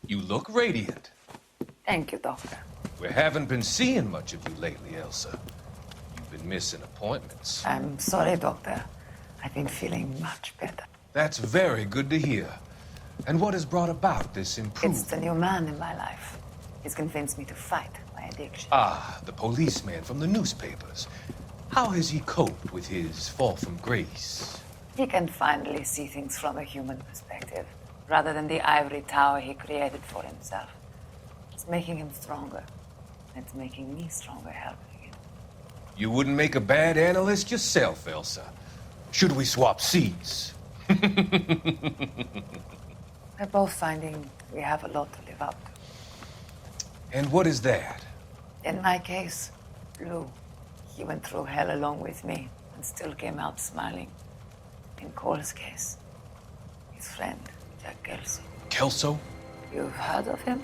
You look radiant. Thank you, Doctor. We haven't been seeing much of you lately, Elsa. You've been missing appointments. I'm sorry, Doctor. I've been feeling much better. That's very good to hear. And what has brought about this improvement? It's the new man in my life. He's convinced me to fight my addiction. Ah, the policeman from the newspapers. How has he coped with his fall from grace? He can finally see things from a human perspective, rather than the ivory tower he created for himself. It's making him stronger. It's making me stronger helping him. You wouldn't make a bad analyst yourself, Elsa. Should we swap seats? We're both finding we have a lot to live up to. And what is that? In my case, Lou. He went through hell along with me and still came out smiling. In Cole's case, his friend, Jack Kelso. Kelso? You've heard of him?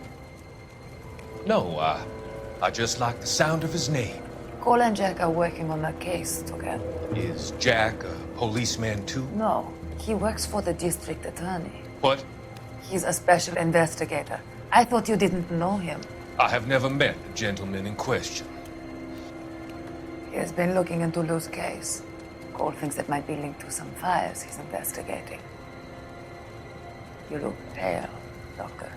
No, I just like the sound of his name. Cole and Jack are working on a case together. Is Jack a policeman too? No, he works for the district attorney. What? He's a special investigator. I thought you didn't know him. I have never met the gentleman in question. He has been looking into Lou's case. Cole thinks it might be linked to some fires he's investigating. You look pale, Doctor.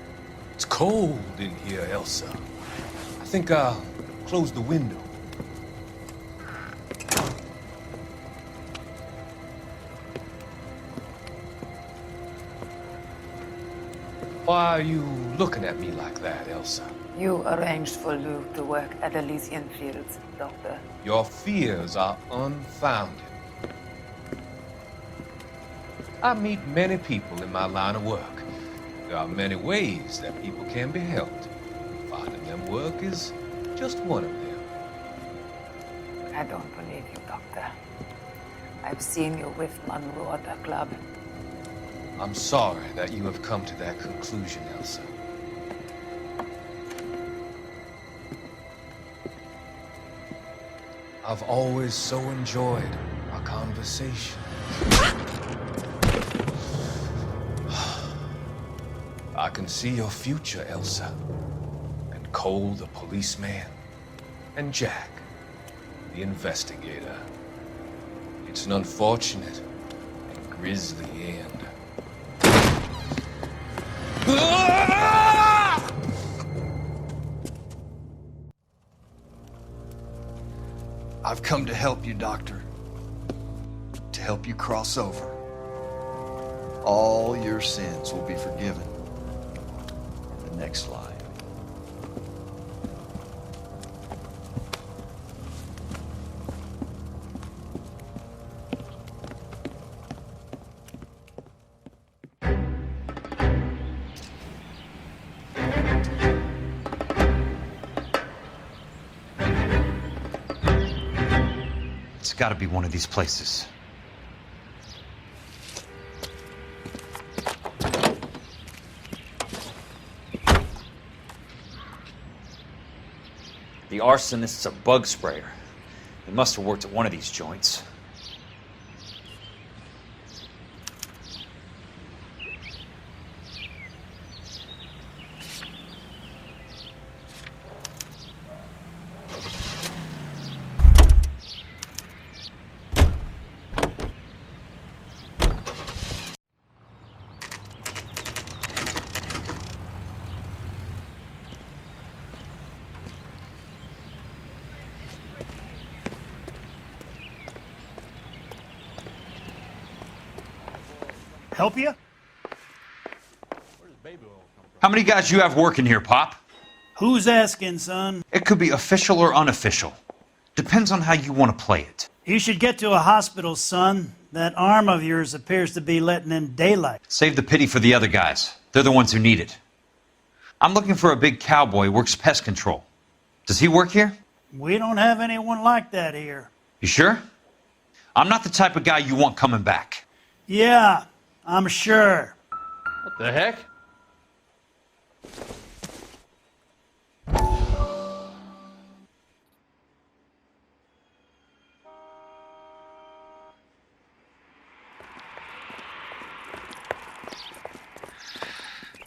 It's cold in here, Elsa. I think I'll close the window. Why are you looking at me like that, Elsa? You arranged for Lou to work at Elysian Fields, Doctor. Your fears are unfounded. I meet many people in my line of work. There are many ways that people can be helped. Finding them work is just one of them. I don't believe you, Doctor. I've seen you with Monroe at the club. I'm sorry that you have come to that conclusion, Elsa. I've always so enjoyed our conversation. I can see your future, Elsa. And Cole, the policeman. And Jack, the investigator. It's an unfortunate and grisly end. I've come to help you, Doctor. To help you cross over. All your sins will be forgiven in the next life. It's got to be one of these places. The arsonist's a bug sprayer. He must have worked at one of these joints. Help you? How many guys you have working here, Pop? Who's asking, son? It could be official or unofficial. Depends on how you want to play it. You should get to a hospital, son. That arm of yours appears to be letting in daylight. Save the pity for the other guys. They're the ones who need it. I'm looking for a big cowboy who works pest control. Does he work here? We don't have anyone like that here. You sure? I'm not the type of guy you want coming back. Yeah, I'm sure. What the heck?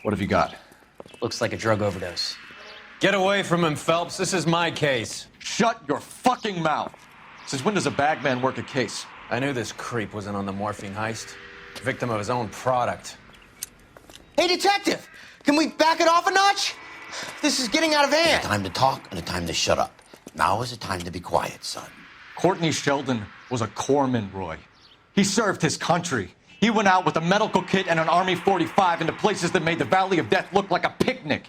What have you got? Looks like a drug overdose. Get away from him, Phelps. This is my case. Shut your fucking mouth! Since when does a bagman work a case? I knew this creep was in on the morphine heist. Victim of his own product. Hey, detective! Can we back it off a notch? This is getting out of hand. A time to talk and a time to shut up. Now is the time to be quiet, son. Courtney Sheldon was a corpsman, Roy. He served his country. He went out with a medical kit and an Army 45 into places that made the Valley of Death look like a picnic.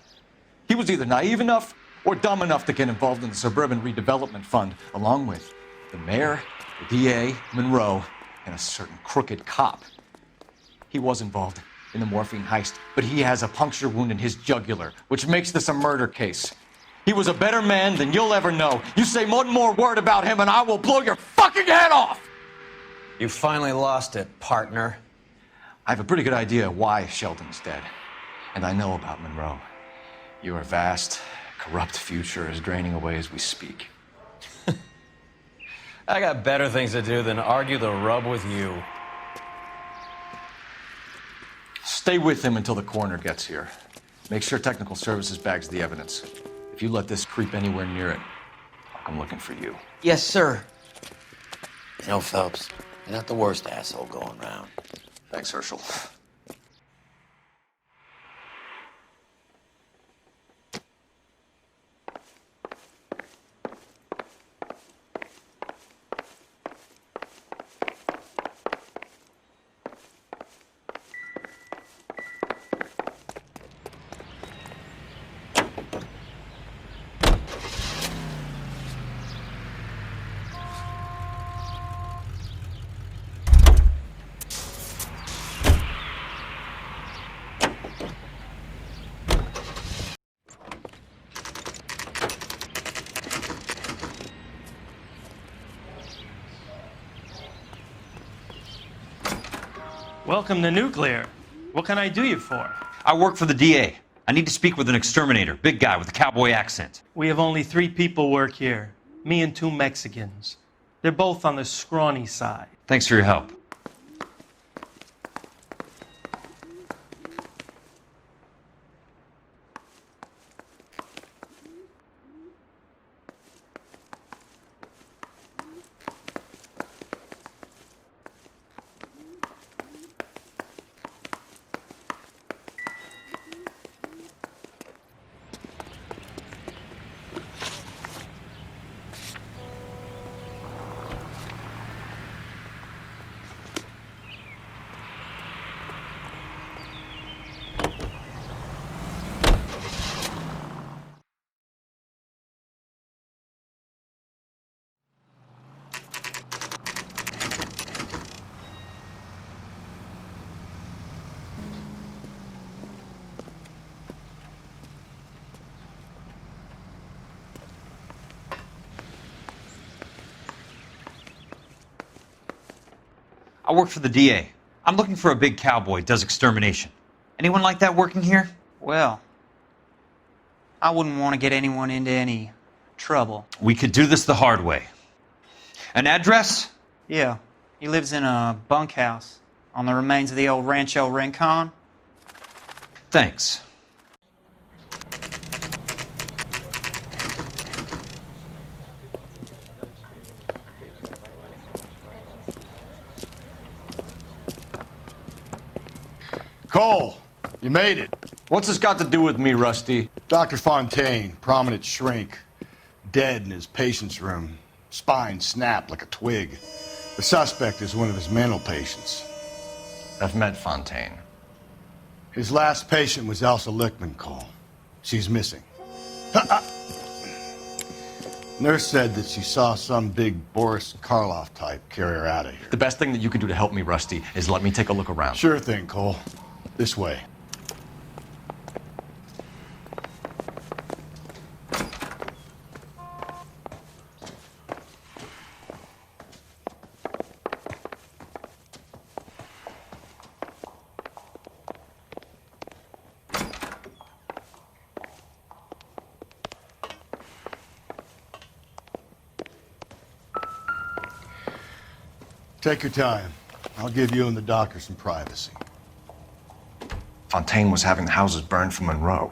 He was either naive enough or dumb enough to get involved in the Suburban Redevelopment Fund, along with the mayor, the DA, Monroe, and a certain crooked cop. He was involved in the morphine heist, but he has a puncture wound in his jugular, which makes this a murder case. He was a better man than you'll ever know. You say one more word about him and I will blow your fucking head off! You finally lost it, partner. I have a pretty good idea why Sheldon's dead. And I know about Monroe. Your vast, corrupt future is draining away as we speak. I got better things to do than argue the rub with you. Stay with him until the coroner gets here. Make sure technical services bags the evidence. If you let this creep anywhere near it, I'll come looking for you. Yes, sir. You know, Phelps, you're not the worst asshole going round. Thanks, Herschel. Welcome to Nuclear. What can I do you for? I work for the DA. I need to speak with an exterminator, big guy with a cowboy accent. We have only 3 people work here. Me and 2 Mexicans. They're both on the scrawny side. Thanks for your help. I work for the DA. I'm looking for a big cowboy, does extermination. Anyone like that working here? Well, I wouldn't want to get anyone into any trouble. We could do this the hard way. An address? Yeah, he lives in a bunkhouse on the remains of the old Rancho Rincon. Thanks. Cole, you made it. What's this got to do with me, Rusty? Dr. Fontaine, prominent shrink, dead in his patient's room. Spine snapped like a twig. The suspect is one of his mental patients. I've met Fontaine. His last patient was Elsa Lichtman, Cole. She's missing. Nurse said that she saw some big Boris Karloff type carry her out of here. The best thing that you can do to help me, Rusty, is let me take a look around. Sure thing, Cole. This way. Take your time. I'll give you and the doctor some privacy. Fontaine was having the houses burned for Monroe.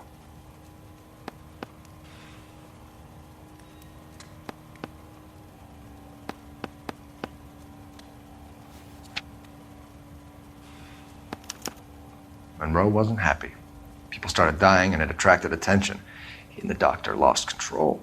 Monroe wasn't happy. People started dying and it attracted attention. He and the doctor lost control.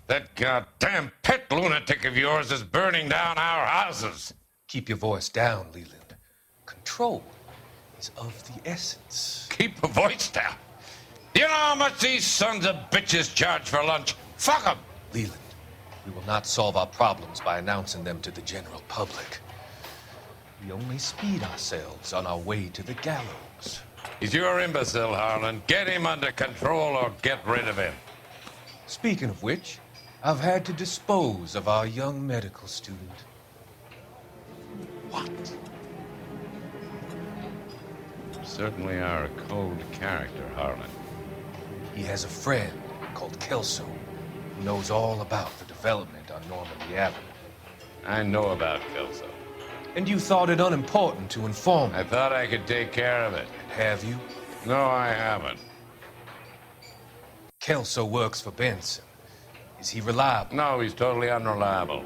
That goddamn pet lunatic of yours is burning down our houses. Keep your voice down, Leland. Control is of the essence. Keep your voice down. Do you know how much these sons of bitches charge for lunch? Fuck them. Leland, we will not solve our problems by announcing them to the general public. We only speed ourselves on our way to the gallows. He's your imbecile, Harlan. Get him under control or get rid of him. Speaking of which, I've had to dispose of our young medical student. What? You certainly are a cold character, Harlan. He has a friend called Kelso who knows all about the development on Normandy Avenue. I know about Kelso. And you thought it unimportant to inform me. I thought I could take care of it. And have you? No, I haven't. Kelso works for Benson. Is he reliable? No, he's totally unreliable.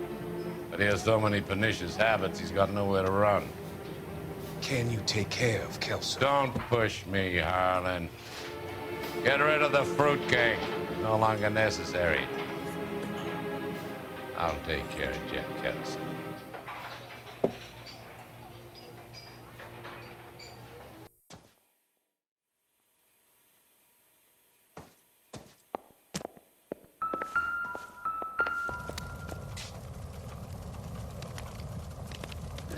But he has so many pernicious habits, he's got nowhere to run. Can you take care of Kelso? Don't push me, Harlan. Get rid of the fruitcake. It's no longer necessary. I'll take care of Jeff Kelso.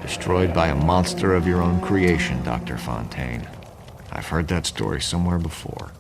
Destroyed by a monster of your own creation, Dr. Fontaine. I've heard that story somewhere before.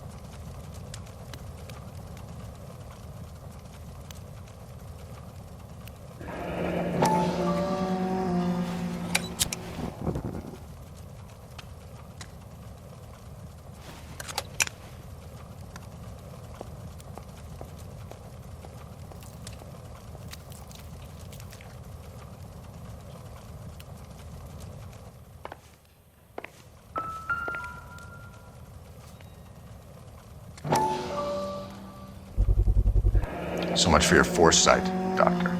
So much for your foresight, Doctor.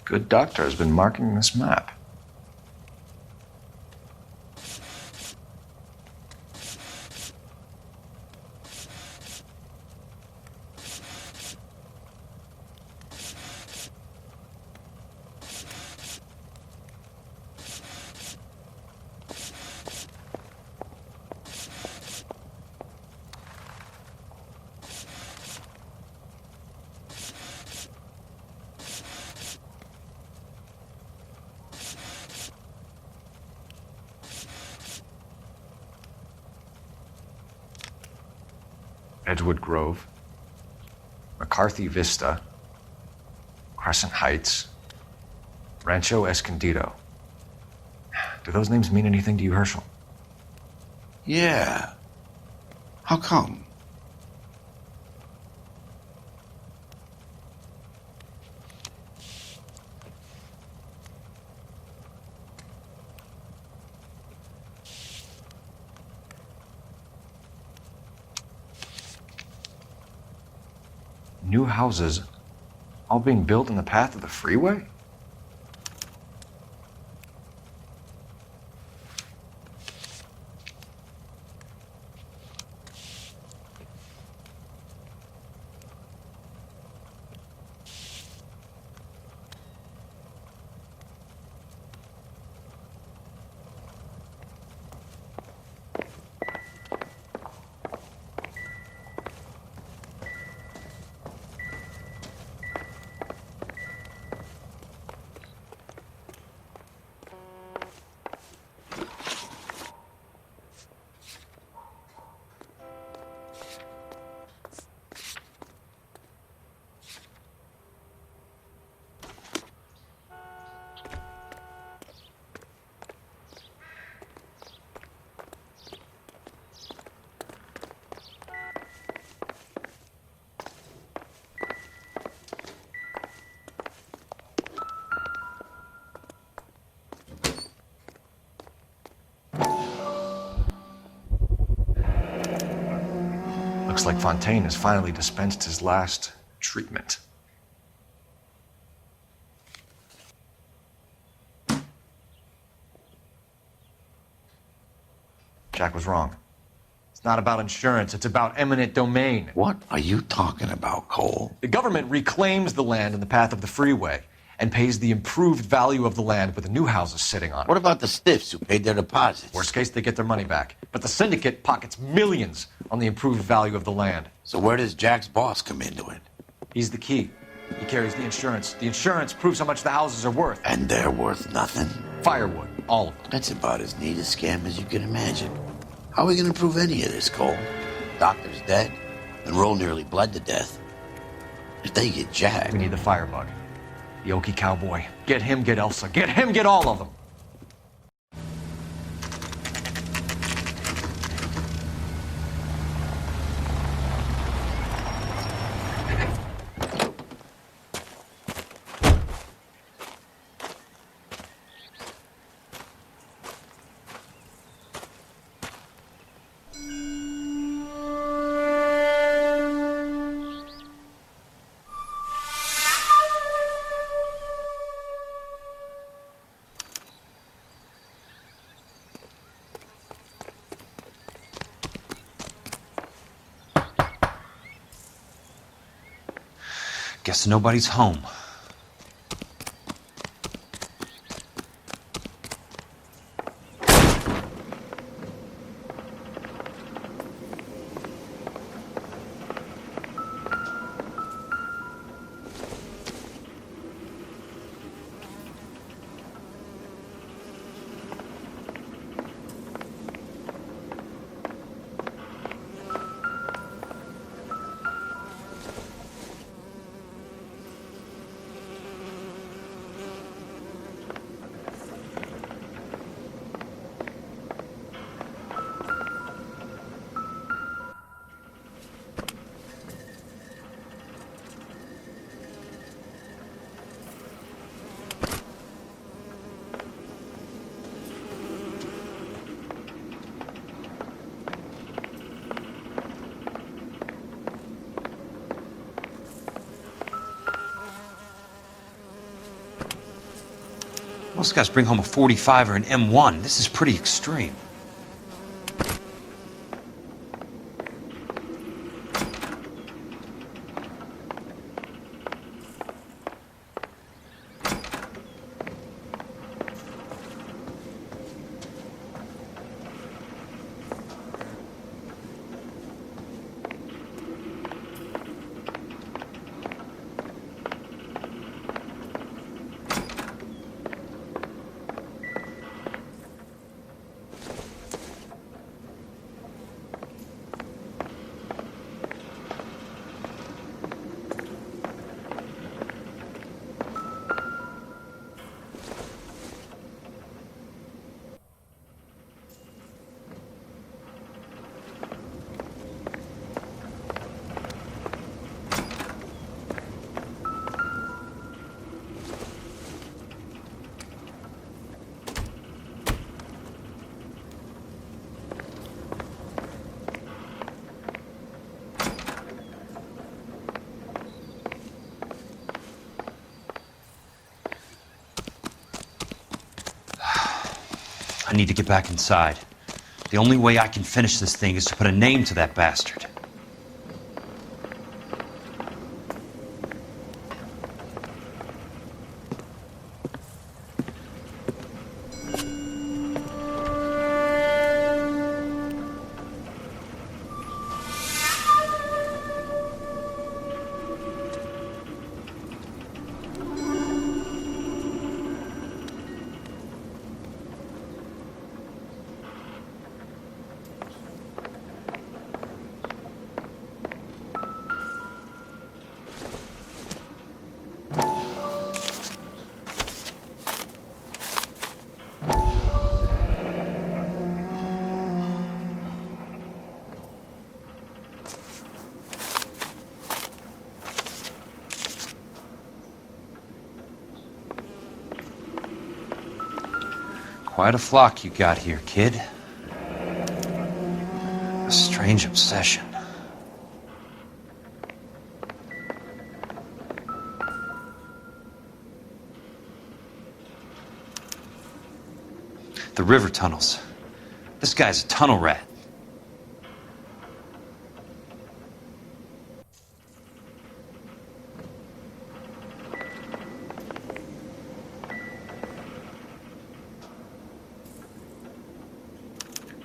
Good doctor has been marking this map. Edgewood Grove, McCarthy Vista, Crescent Heights, Rancho Escondido. Do those names mean anything to you, Herschel? Yeah. How come? New houses all being built in the path of the freeway? Looks like Fontaine has finally dispensed his last treatment. Jack was wrong. It's not about insurance, it's about eminent domain. What are you talking about, Cole? The government reclaims the land in the path of the freeway and pays the improved value of the land with the new houses sitting on it. What about the stiffs who paid their deposits? Worst case, they get their money back. But the syndicate pockets millions on the improved value of the land. So where does Jack's boss come into it? He's the key. He carries the insurance. The insurance proves how much the houses are worth. And they're worth nothing? Firewood, all of them. That's about as neat a scam as you can imagine. How are we going to prove any of this, Cole? Doctor's dead, and Roll nearly bled to death. If they get Jack... We need the firebug. The Okie cowboy. Get him, get Elsa. Get him, get all of them. Guess nobody's home. Most guys bring home a 45 or an M1. This is pretty extreme. I need to get back inside. The only way I can finish this thing is to put a name to that bastard. Quite a flock you got here, kid. A strange obsession. The river tunnels. This guy's a tunnel rat.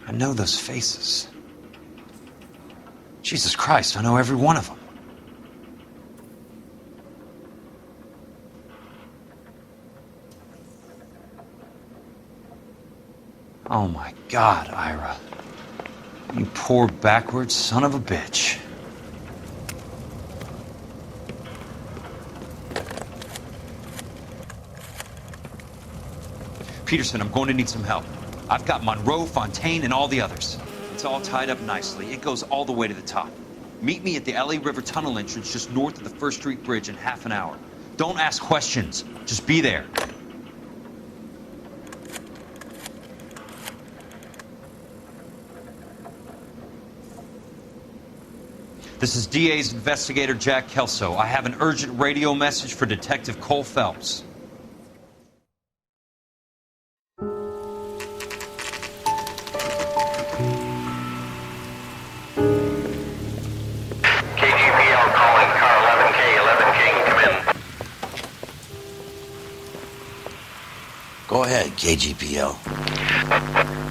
I know those faces. Jesus Christ, I know every one of them. Oh my God, Ira. You poor backwards son of a bitch. Peterson, I'm going to need some help. I've got Monroe, Fontaine, and all the others. It's all tied up nicely. It goes all the way to the top. Meet me at the LA River Tunnel entrance just north of the First Street Bridge in half an hour. Don't ask questions. Just be there. This is DA's investigator Jack Kelso. I have an urgent radio message for Detective Cole Phelps. KGPL calling car 11K, 11K, come in. Go ahead, KGPL.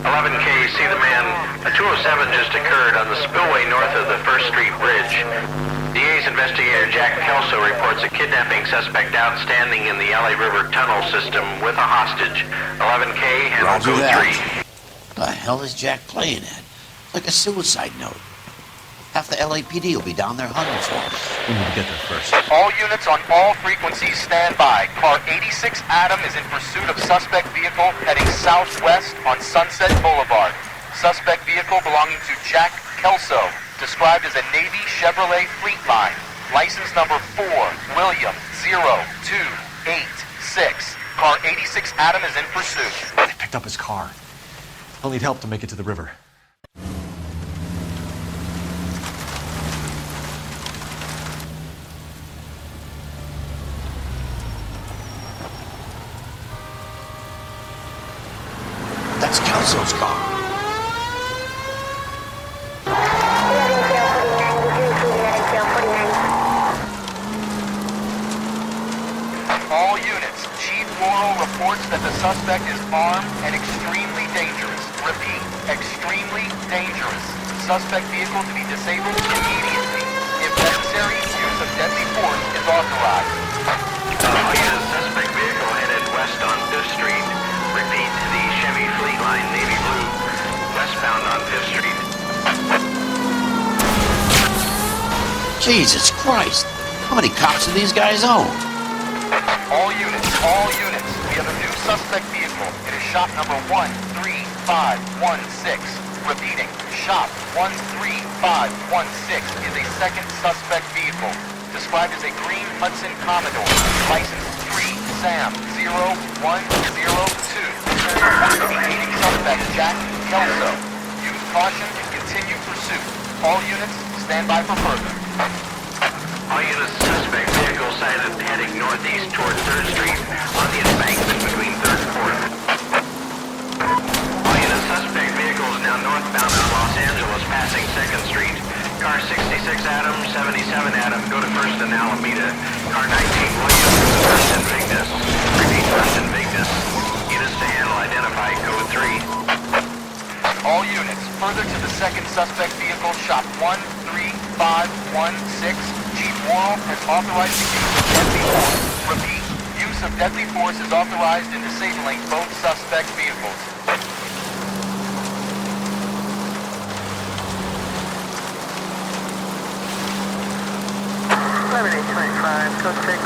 11K, see the man. A 207 just occurred on the spillway north of the First Street Bridge. DA's investigator Jack Kelso reports a kidnapping suspect outstanding in the LA River tunnel system with a hostage. 11K, handle Roger code that. 3. The hell is Jack playing at? Like a suicide note. Half the LAPD will be down there hunting for him. We need to get there first. All units on all frequencies stand by. Car 86 Adam is in pursuit of suspect vehicle heading southwest on Sunset Boulevard. Suspect vehicle belonging to Jack Kelso, described as a Navy Chevrolet Fleetline. License number 4, William 0286. Car 86 Adam is in pursuit. They picked up his car. I'll need help to make it to the river. That's Kelso's car. All units, Chief Laurel reports that the suspect is armed and extremely dangerous. Repeat, extremely dangerous. Suspect vehicle to be disabled immediately. If necessary, use of deadly force is authorized. Suspect vehicle headed west on Fifth Street. Repeat, the Chevy Fleetline Navy Blue, westbound on Fifth Street. Jesus Christ. How many cops do these guys own? All units, we have a new suspect vehicle. It is shop number 13516. Repeating, shop 13516 is a second suspect vehicle, described as a green Hudson Commodore, license 3 Sam 0102. Remaining suspect Jack Kelso. Use caution and continue pursuit. All units, stand by for further. All units, suspect vehicle sighted heading northeast toward 3rd Street on the embankment between 3rd and 4th. All units, suspect vehicle is now northbound on Los Angeles, passing 2nd Street. Car 66 Adam, 77 Adam, go to 1st and Alameda. Car 19 Williams, 1st and Vignes. Repeat, 1st and Vignes. Units to handle, identify code 3. All units, further to the second suspect vehicle, shop 13516. Chief Laurel has authorized the use of deadly force. Repeat, use of deadly force is authorized in disabling both suspect vehicles. 11-825, code 6.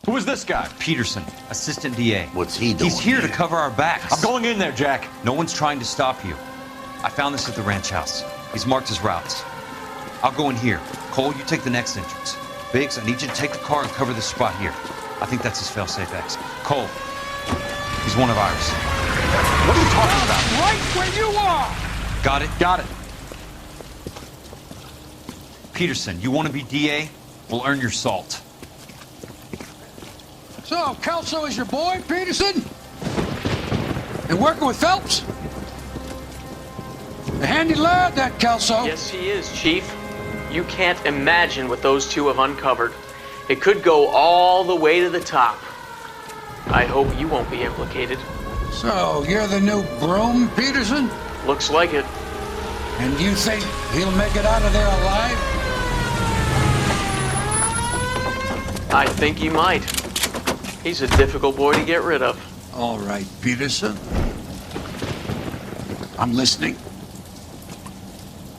Who is this guy? Peterson, assistant DA. What's he doing? He's here to cover our backs. I'm going in there, Jack. No one's trying to stop you. I found this at the ranch house. He's marked his routes. I'll go in here. Cole, you take the next entrance. Biggs, I need you to take the car and cover this spot here. I think that's his fail-safe exit. Cole, he's one of ours. What are you talking about? Right where you are! Got it? Got it. Peterson, you want to be DA? We'll earn your salt. So, Kelso is your boy, Peterson? And working with Phelps? A handy lad, that Kelso. Yes, he is, Chief. You can't imagine what those two have uncovered. It could go all the way to the top. I hope you won't be implicated. So, you're the new broom, Peterson? Looks like it. And you think he'll make it out of there alive? I think he might. He's a difficult boy to get rid of. All right, Peterson. I'm listening.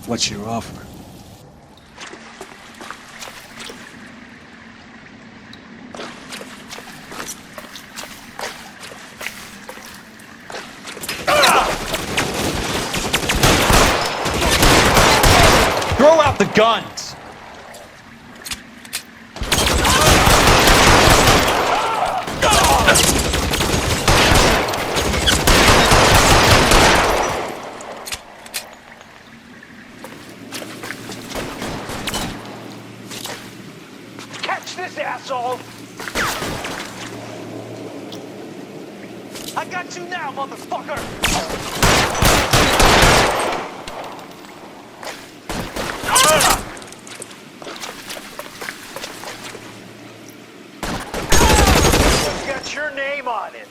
What's your offer? Throw out the guns! Catch this asshole! I got you now, motherfucker! It's got your name on it.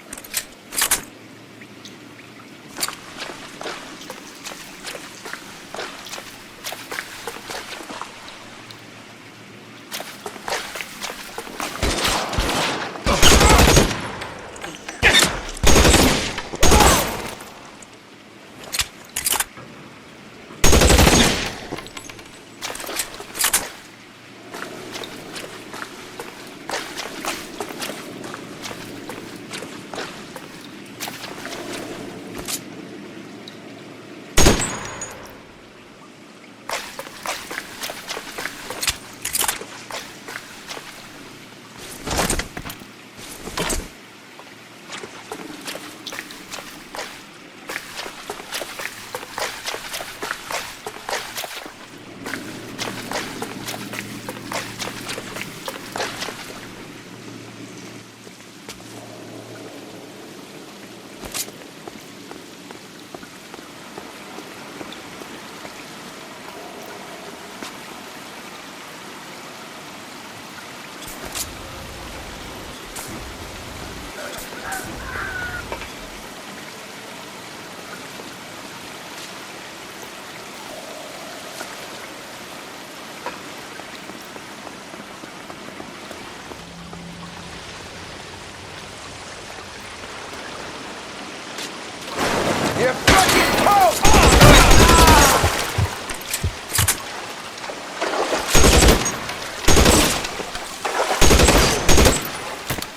You fucking pope!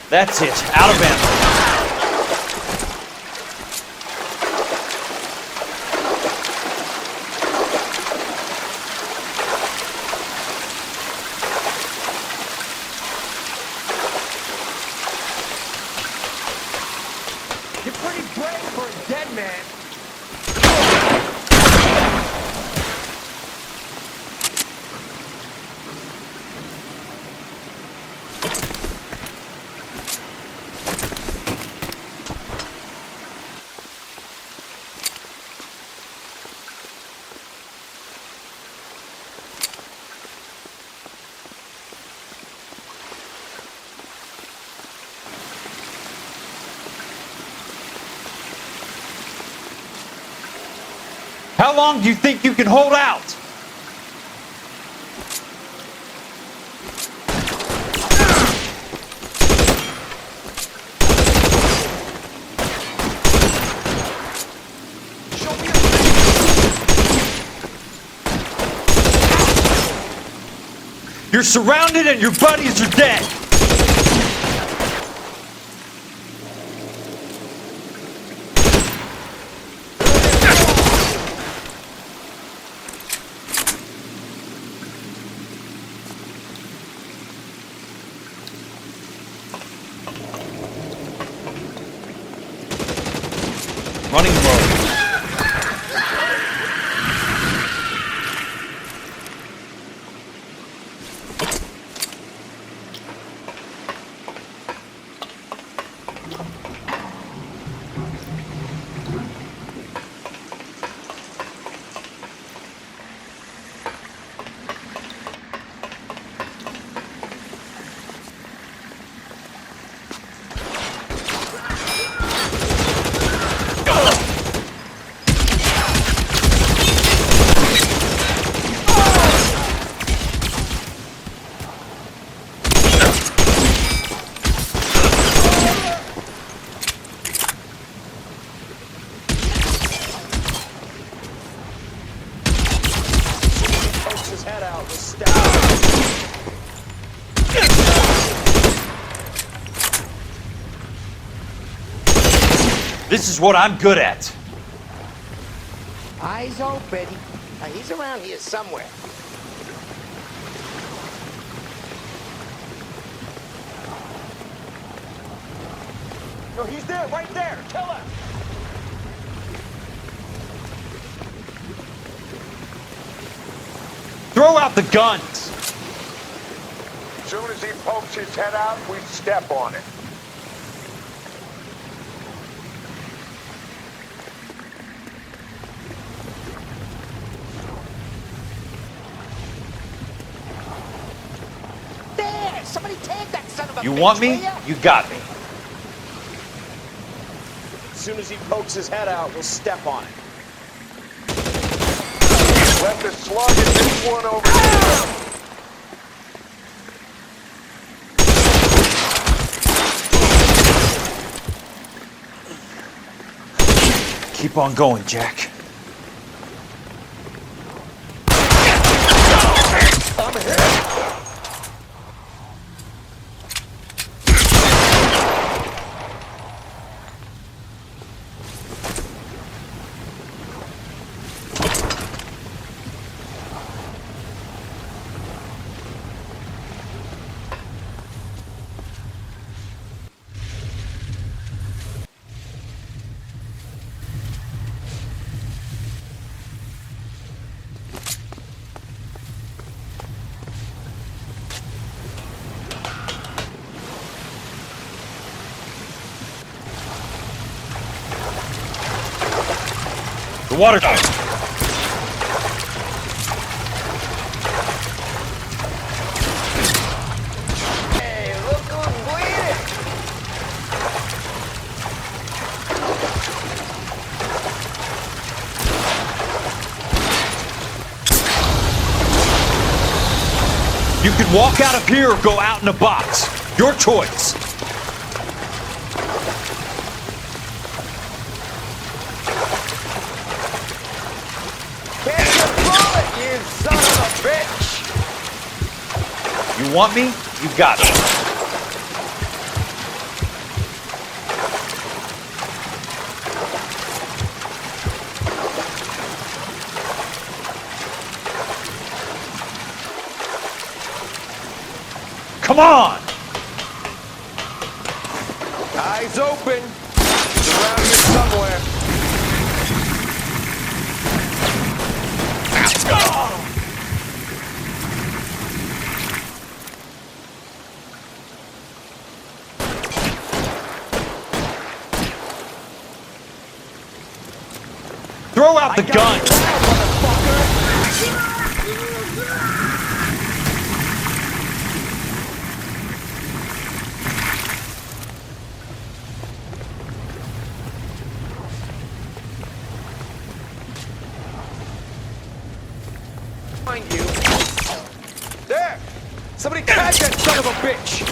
That's it. Out of ammo. You're pretty brave for a dead man. How long do you think you can hold out? You're surrounded and your buddies are dead. Running low. This is what I'm good at. Eyes open. He's around here somewhere. No, he's there, right there. Kill him. Throw out the guns. As soon as he pokes his head out, we step on it. There! Somebody take that son of a You bitch, want me? will ya? You got me. As soon as he pokes his head out, we'll step on it. Let the slug and this one over here. Keep on going, Jack. I'm hit. The water dive. Hey, look who's bleeding! You can walk out of here or go out in a box. Your choice. You son of a bitch! You want me? You got me. Come on! Eyes open. He's around here somewhere. Throw out the gun! Find you. There! Somebody catch that son of a bitch!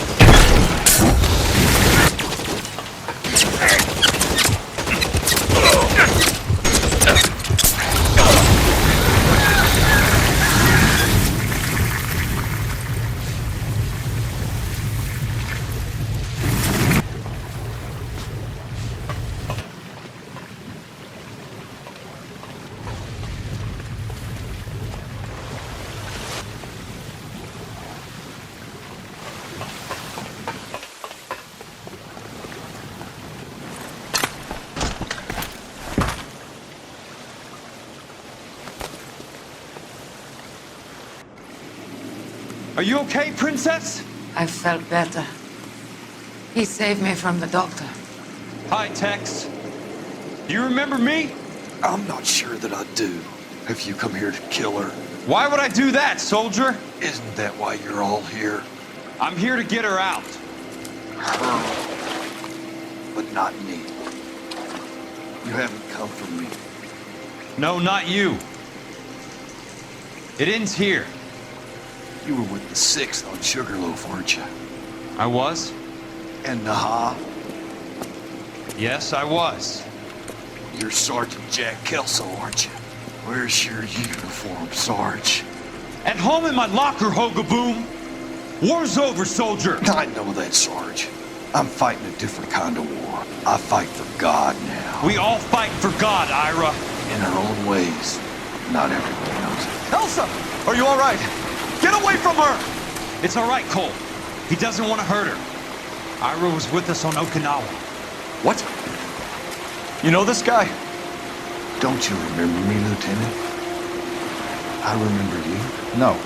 Are you okay, Princess? I felt better. He saved me from the doctor. Hi, Tex. Do you remember me? I'm not sure that I do. Have you come here to kill her? Why would I do that, soldier? Isn't that why you're all here? I'm here to get her out. Her. But not me. You haven't come for me. No, not you. It ends here. You were with the 6th on Sugarloaf, weren't you? I was? And Naha? Yes, I was. You're Sergeant Jack Kelso, aren't you? Where's your uniform, Sarge? At home in my locker, Hogaboom. War's over, soldier. I know that, Sarge. I'm fighting a different kind of war. I fight for God now. We all fight for God, Ira. In our own ways. Not everyone knows it. Elsa! Are you all right? Get away from her! It's all right, Cole. He doesn't want to hurt her. Ira was with us on Okinawa. What? You know this guy? Don't you remember me, Lieutenant? I remember you. No.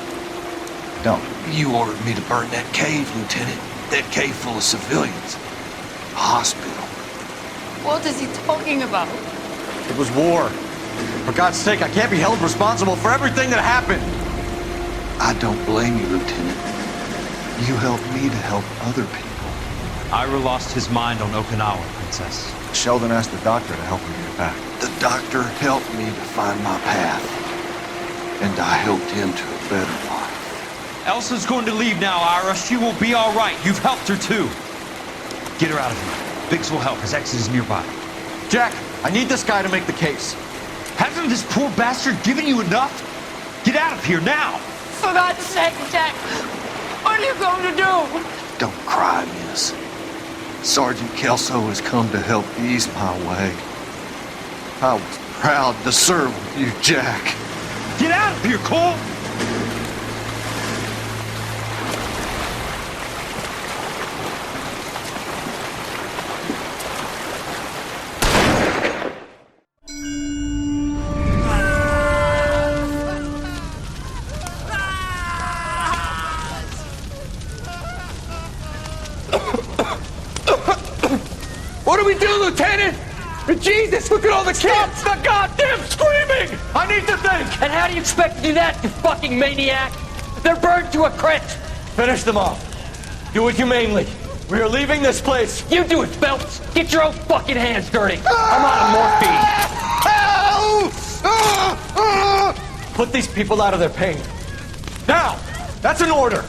Don't. You ordered me to burn that cave, Lieutenant. That cave full of civilians. A hospital. What is he talking about? It was war. For God's sake, I can't be held responsible for everything that happened. I don't blame you, Lieutenant. You helped me to help other people. Ira lost his mind on Okinawa, Princess. Sheldon asked the doctor to help him get back. The doctor helped me to find my path. And I helped him to a better life. Elsa's going to leave now, Ira. She will be all right. You've helped her, too. Get her out of here. Biggs will help. His exit is nearby. Jack, I need this guy to make the case. Hasn't this poor bastard given you enough? Get out of here now! For God's sake, Jack! What are you going to do? Don't cry, miss. Sergeant Kelso has come to help ease my way. I was proud to serve with you, Jack. Get out of here, Cole! What do we do, Lieutenant? Jesus, look at all the kids! Stop the goddamn screaming! I need to think! And how do you expect to do that, you fucking maniac? They're burned to a crisp! Finish them off. Do it humanely. We are leaving this place. You do it, Phelps! Get your own fucking hands dirty! I'm on morphine! Put these people out of their pain. Now! That's an order!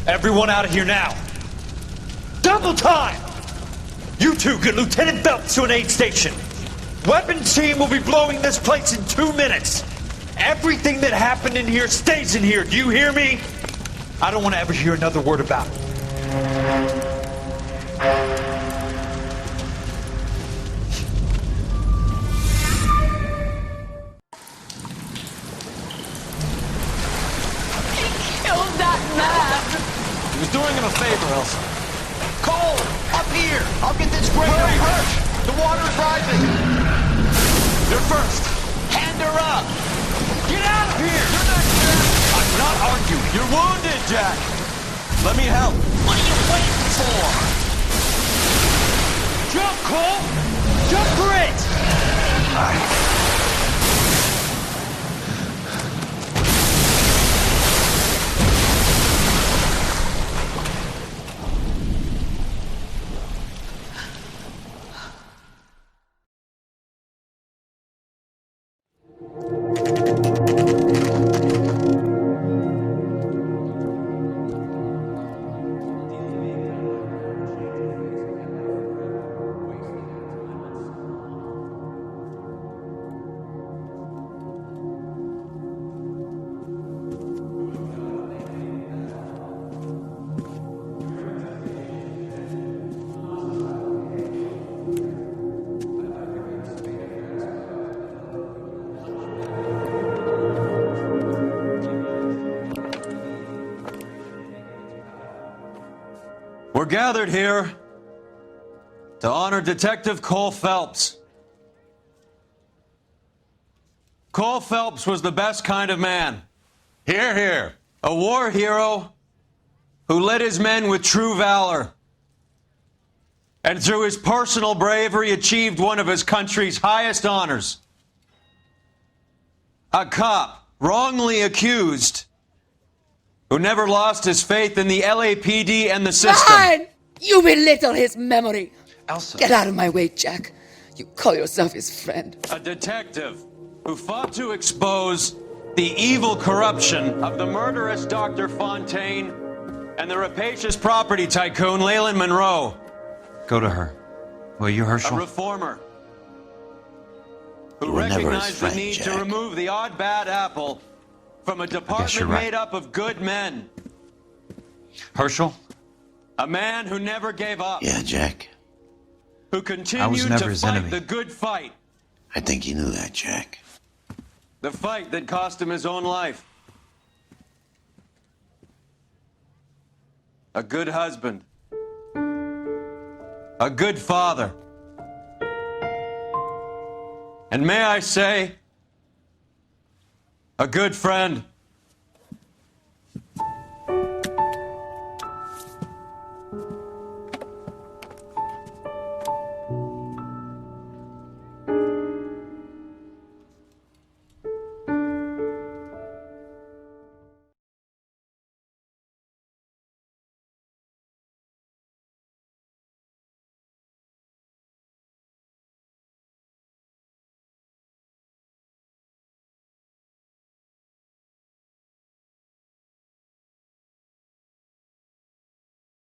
Everyone out of here now. Double time! You two get Lieutenant Phelps to an aid station. Weapons team will be blowing this place in 2 minutes. Everything that happened in here stays in here. Do you hear me? I don't want to ever hear another word about it. He was doing him a favor, Elsa. Cole! Up here! I'll get this grader! Hurry, rush! The water is rising! You're first! Hand her up! Get out of here! You're not Jack! I'm not arguing. You're wounded, Jack! Let me help. What are you waiting for? Jump, Cole! Jump for it! gathered here to honor Detective Cole Phelps. Cole Phelps was the best kind of man. Hear, hear. A war hero who led his men with true valor. And through his personal bravery achieved one of his country's highest honors. A cop wrongly accused who never lost his faith in the LAPD and the system. Fine! You belittle his memory. Elsa. Get out of my way, Jack. You call yourself his friend. A detective who fought to expose the evil corruption of the murderous Dr. Fontaine and the rapacious property tycoon Leyland Monroe. Go to her. Will you, Herschel? A reformer who You were never his recognized friend, the need Jack. to remove the odd bad apple from a department you're right. made up of good men. Herschel? A man who never gave up. Yeah, Jack. Who continued never to his fight enemy. the good fight. I think you knew that, Jack. The fight that cost him his own life. A good husband. A good father. And may I say, a good friend.